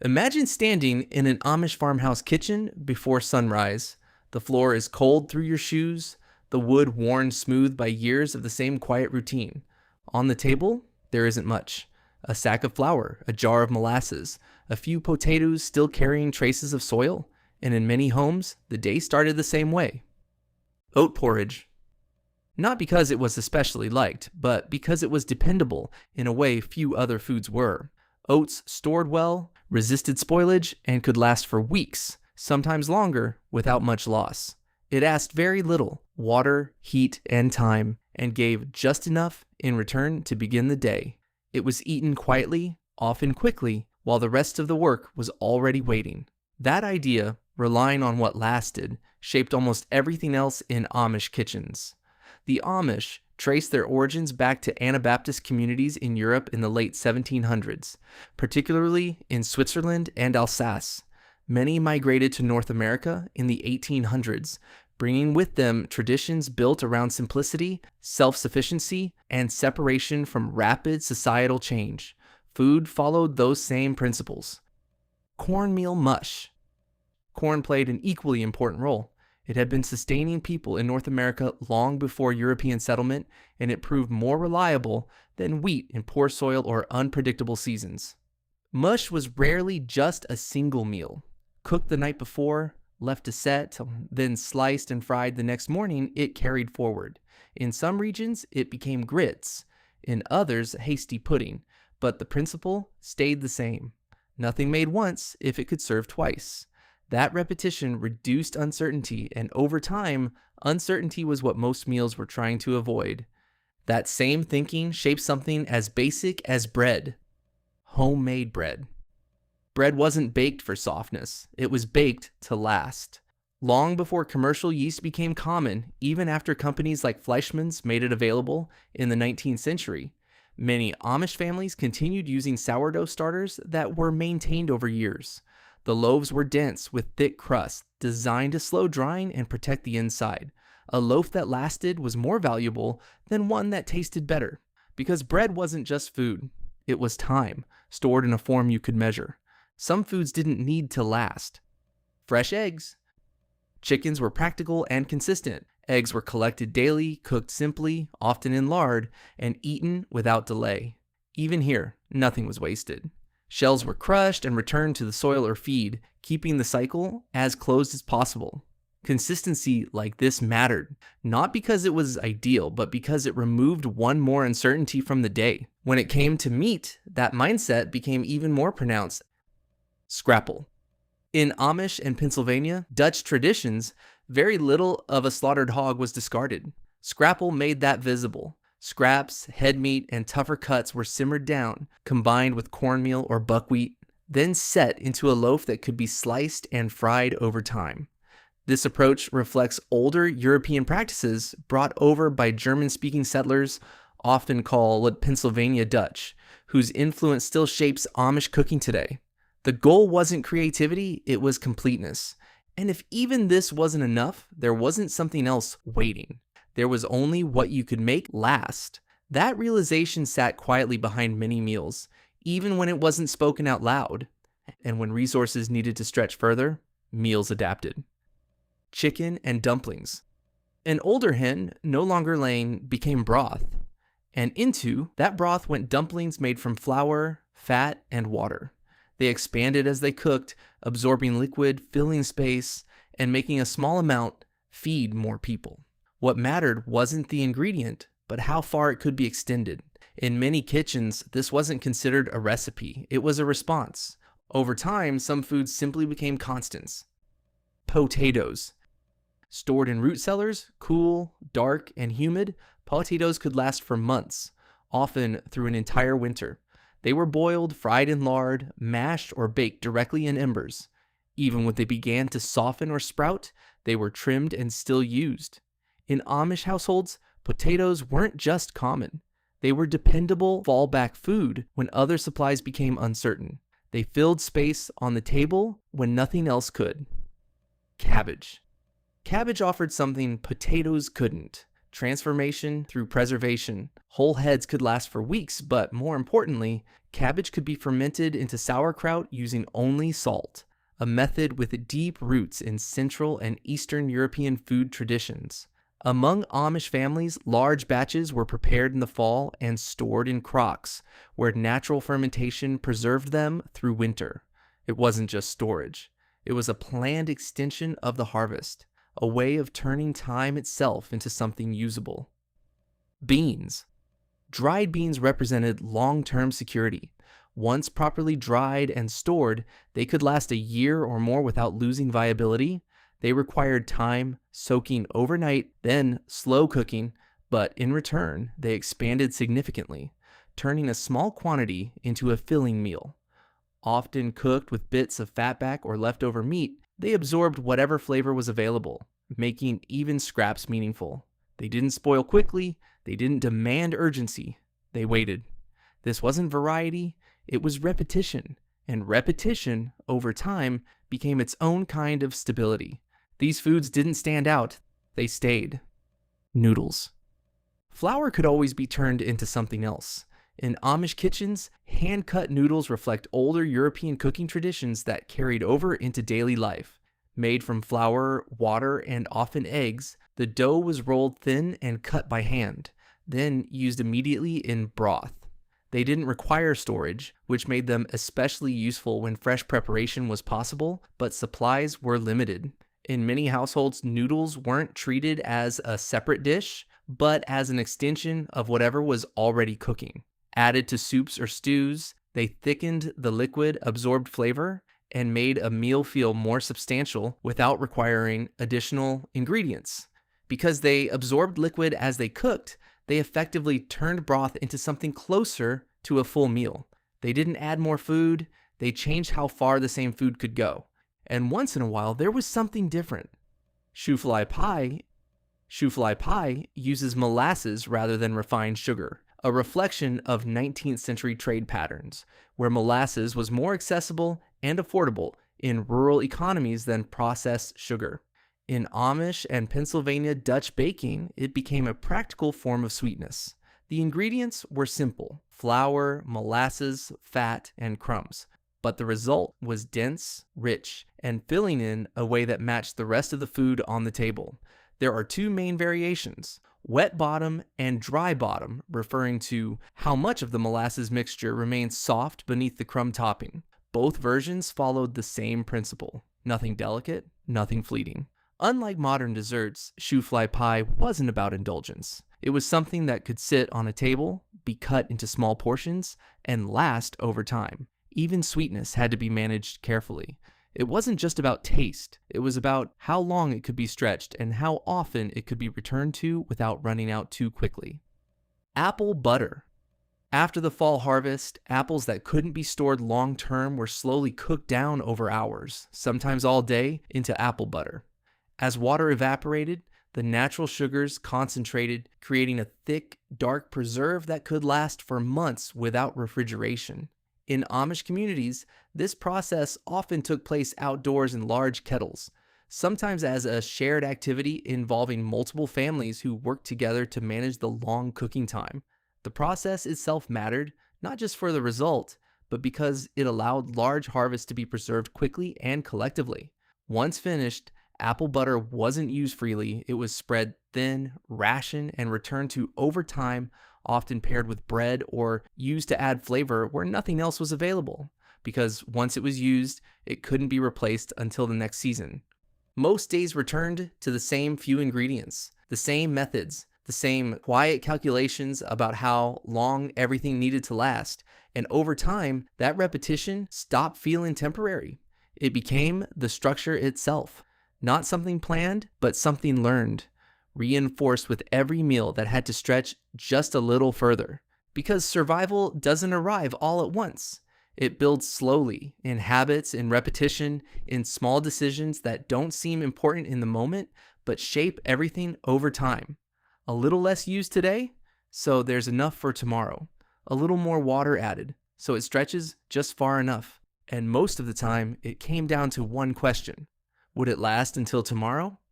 Imagine standing in an Amish farmhouse kitchen before sunrise. The floor is cold through your shoes, the wood worn smooth by years of the same quiet routine. On the table, there isn't much. A sack of flour, a jar of molasses, a few potatoes still carrying traces of soil, and in many homes, the day started the same way. Oat porridge. Not because it was especially liked, but because it was dependable in a way few other foods were. Oats stored well, resisted spoilage, and could last for weeks, sometimes longer, without much loss. It asked very little, water, heat, and time, and gave just enough in return to begin the day. It was eaten quietly, often quickly, while the rest of the work was already waiting. That idea, relying on what lasted, shaped almost everything else in Amish kitchens. The Amish trace their origins back to Anabaptist communities in Europe in the late 1700s, particularly in Switzerland and Alsace. Many migrated to North America in the 1800s, bringing with them traditions built around simplicity, self-sufficiency, and separation from rapid societal change. Food followed those same principles. Cornmeal mush. Corn played an equally important role. It had been sustaining people in North America long before European settlement, and it proved more reliable than wheat in poor soil or unpredictable seasons. Mush was rarely just a single meal. Cooked the night before, left to set, then sliced and fried the next morning, it carried forward. In some regions, it became grits. In others, hasty pudding. But the principle stayed the same. Nothing made once if it could serve twice. That repetition reduced uncertainty, and over time, uncertainty was what most meals were trying to avoid. That same thinking shaped something as basic as bread. Homemade bread. Bread wasn't baked for softness. It was baked to last. Long before commercial yeast became common, even after companies like Fleischmann's made it available in the 19th century, many Amish families continued using sourdough starters that were maintained over years. The loaves were dense with thick crust, designed to slow drying and protect the inside. A loaf that lasted was more valuable than one that tasted better, because bread wasn't just food. It was time, stored in a form you could measure. Some foods didn't need to last. Fresh eggs. Chickens were practical and consistent. Eggs were collected daily, cooked simply, often in lard, and eaten without delay. Even here, nothing was wasted. Shells were crushed and returned to the soil or feed, keeping the cycle as closed as possible. Consistency like this mattered, not because it was ideal, but because it removed one more uncertainty from the day. When it came to meat, that mindset became even more pronounced. Scrapple. In Amish and Pennsylvania Dutch traditions, very little of a slaughtered hog was discarded. Scrapple made that visible. Scraps, head meat, and tougher cuts were simmered down, combined with cornmeal or buckwheat, then set into a loaf that could be sliced and fried over time. This approach reflects older European practices brought over by German-speaking settlers, often called Pennsylvania Dutch, whose influence still shapes Amish cooking today. The goal wasn't creativity, it was completeness. And if even this wasn't enough, there wasn't something else waiting. There was only what you could make last. That realization sat quietly behind many meals, even when it wasn't spoken out loud. And when resources needed to stretch further, meals adapted. Chicken and dumplings. An older hen, no longer laying, became broth. And into that broth went dumplings made from flour, fat, and water. They expanded as they cooked, absorbing liquid, filling space, and making a small amount feed more people. What mattered wasn't the ingredient, but how far it could be extended. In many kitchens, this wasn't considered a recipe, it was a response. Over time, some foods simply became constants. Potatoes. Stored in root cellars, cool, dark, and humid, potatoes could last for months, often through an entire winter. They were boiled, fried in lard, mashed, or baked directly in embers. Even when they began to soften or sprout, they were trimmed and still used. In Amish households, potatoes weren't just common. They were dependable fallback food when other supplies became uncertain. They filled space on the table when nothing else could. Cabbage. Cabbage offered something potatoes couldn't. transformation through preservation. Whole heads could last for weeks, but more importantly, cabbage could be fermented into sauerkraut using only salt, a method with deep roots in Central and Eastern European food traditions. Among Amish families, large batches were prepared in the fall and stored in crocks, where natural fermentation preserved them through winter. It wasn't just storage. It was a planned extension of the harvest, a way of turning time itself into something usable. Beans. Dried beans represented long-term security. Once properly dried and stored, they could last a year or more without losing viability. They required time, soaking overnight, then slow cooking, but in return, they expanded significantly, turning a small quantity into a filling meal. Often cooked with bits of fatback or leftover meat, they absorbed whatever flavor was available, making even scraps meaningful. They didn't spoil quickly, they didn't demand urgency, they waited. This wasn't variety, it was repetition, and repetition, over time, became its own kind of stability. These foods didn't stand out, they stayed. Noodles. Flour could always be turned into something else. In Amish kitchens, hand-cut noodles reflect older European cooking traditions that carried over into daily life. Made from flour, water, and often eggs, the dough was rolled thin and cut by hand, then used immediately in broth. They didn't require storage, which made them especially useful when fresh preparation was possible, but supplies were limited. In many households, noodles weren't treated as a separate dish, but as an extension of whatever was already cooking. Added to soups or stews, they thickened the liquid, absorbed flavor, and made a meal feel more substantial without requiring additional ingredients. Because they absorbed liquid as they cooked, they effectively turned broth into something closer to a full meal. They didn't add more food, they changed how far the same food could go. And once in a while, there was something different. Shoofly pie uses molasses rather than refined sugar, a reflection of 19th century trade patterns, where molasses was more accessible and affordable in rural economies than processed sugar. In Amish and Pennsylvania Dutch baking, it became a practical form of sweetness. The ingredients were simple: flour, molasses, fat, and crumbs. But the result was dense, rich, and filling in a way that matched the rest of the food on the table. There are two main variations: wet bottom and dry bottom, referring to how much of the molasses mixture remains soft beneath the crumb topping. Both versions followed the same principle: nothing delicate, nothing fleeting. Unlike modern desserts, shoofly pie wasn't about indulgence. It was something that could sit on a table, be cut into small portions, and last over time. Even sweetness had to be managed carefully. It wasn't just about taste, it was about how long it could be stretched and how often it could be returned to without running out too quickly. Apple butter. After the fall harvest, apples that couldn't be stored long term were slowly cooked down over hours, sometimes all day, into apple butter. As water evaporated, the natural sugars concentrated, creating a thick, dark preserve that could last for months without refrigeration. In Amish communities, this process often took place outdoors in large kettles, sometimes as a shared activity involving multiple families who worked together to manage the long cooking time. The process itself mattered, not just for the result, but because it allowed large harvests to be preserved quickly and collectively. Once finished, apple butter wasn't used freely. It was spread thin, rationed, and returned to over time, often paired with bread or used to add flavor where nothing else was available, because once it was used, it couldn't be replaced until the next season. Most days returned to the same few ingredients, the same methods, the same quiet calculations about how long everything needed to last, and over time, that repetition stopped feeling temporary. It became the structure itself, not something planned, but something learned, reinforced with every meal that had to stretch just a little further. Because survival doesn't arrive all at once. It builds slowly, in habits, in repetition, in small decisions that don't seem important in the moment, but shape everything over time. A little less used today, so there's enough for tomorrow. A little more water added, so it stretches just far enough. And most of the time, it came down to one question: would it last until tomorrow?